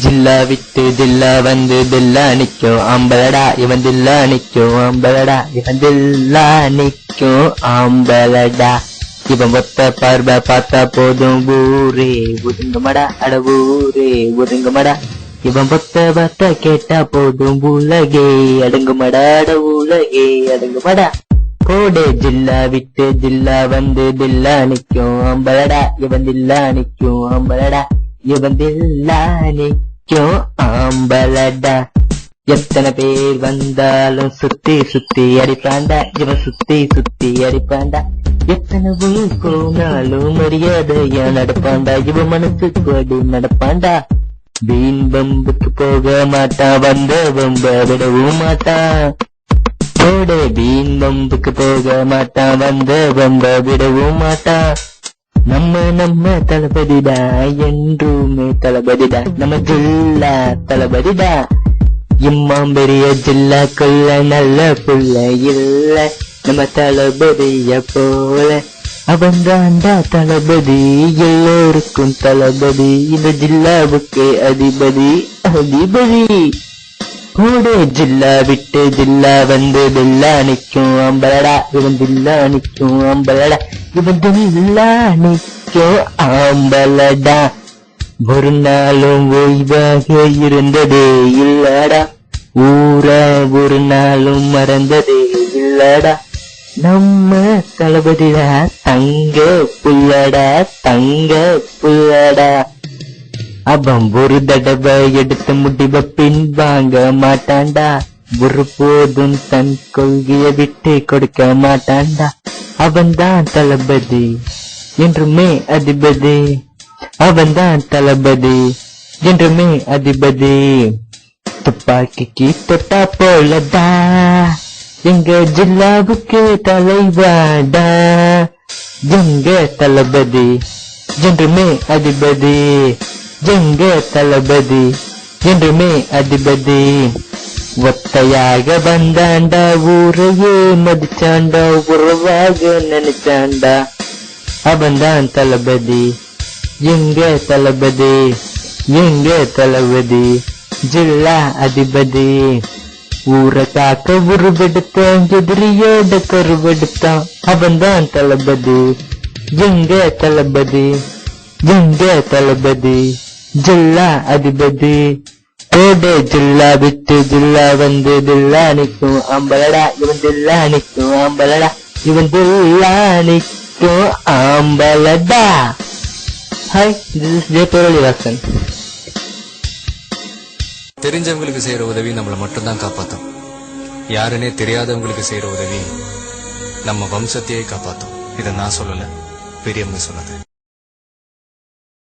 ஜில்லா விட்டு ஜில்லா வந்து தில்லா நிக்கும் ஆம்பளடா இவன் தில்லா நிக்கும் ஆம்பளடா இவன் தில்லா நிக்கும் ஆம்பளடா இவன் ஒத்த பார்வை பார்த்தா போதும் ஊரே ஒதுங்குமடா அட ஊரே ஒதுங்குமடா இவன் ஒத்த வார்த்தை கேட்டா போதும் உலகே அடங்குமடா அட உலகே அடங்குமடா கோடே ஜில்லா விட்டு ஜில்லா வந்து தில்லா நிக்கும் ஆம்பளடா இவன் தில்லா நிக்கும் ஆம்பளடா இவன் தில்லா நிக்கும் ஆம்பளடா எத்தனை பேர் வந்தாலும் சுத்தி சுத்தி அடிப்பாண்டா இவன் சுத்தி சுத்தி அடிப்பாண்டா எத்தனை ஊர் போனாலும் மரியாதையா நடப்பாண்டா இவன் மனசு கோடி நடப்பாண்டா வீண் பம்புக்கு போக மாட்டான் வந்த பம்ப விடவும் மாட்டான் கோடே வீண் பம்புக்கு போக மாட்டான் வந்த பம்ப விடவும் மாட்டான் நம்ம தளபதிடா என்றுமே தளபதிடா நம்ம ஜில்லா தளபதிடா இம்மாம் பெரிய ஜில்லாக்குள்ள நல்ல புள்ள இல்ல நம்ம தளபதிய போல அவன் தாண்டா தளபதி எல்லோருக்கும் தளபதி இந்த ஜில்லாவுக்கே அதிபதி அதிபதி கோடே ஜில்லா விட்டு ஜில்லா வந்து தில்லா நிக்கும் ஆம்பளடா இவன் தில்லா நிக்கும் ஆம்பளடா இவன் தில்லா நிக்கும் ஆம்பளடா ஒரு நாளும் ஓய்வாக இருந்ததே இல்லடா ஊர ஒரு நாளும் மறந்ததே இல்லடா நம்ம தளபதிடா தங்க புள்ளடா தங்க புள்ளடா அவன் ஒரு தடவை எடுத்த முடிவை பின் வாங்க மாட்டான்டா ஒரு போதும் தன் கொள்கையை விட்டு கொடுக்க மாட்டான்டா அவன் தான் தளபதி என்றுமே அதிபதி அவன் தான் தளபதி என்றுமே அதிபதி துப்பாக்கிக்கு தொட்டா போலடா எங்க ஜில்லாவுக்கு தலைவாடா எங்க தளபதி என்றுமே அதிபதி எங்க தளபதி என்றுமே அதிபதி ஒத்தையாக வந்தாண்டா ஊரையே மதிச்சாண்டா உறவாக நினைச்சாண்டா அவன் தான் தளபதி எங்க தளபதி எங்க தளபதி ஜில்லா அதிபதி ஊரை காக்க உருவெடுத்தான் எதிரியோட கருவெடுத்தான் அவன் தான் தளபதி எங்க தளபதி எங்க தளபதி ஜில்லா அதிபதி கோடே ஜில்லா விட்டு ஜில்லா வந்து தில்லா நிக்கும் ஆம்பளடா இவன் தில்லா நிக்கும் ஆம்பளடா இவன் தில்லா நிக்கும் ஆம்பளடா. Hi, this is J. Porolivasan. தெரிஞ்சவங்களுக்கு செய்யற உதவி நம்மளை மட்டும்தான் காப்பாத்தும். யாருன்னே தெரியாதவங்களுக்கு செய்யற உதவி நம்ம வம்சத்தையே காப்பாத்தும். இதை நான் சொல்லல, பெரியவங்க சொன்னது.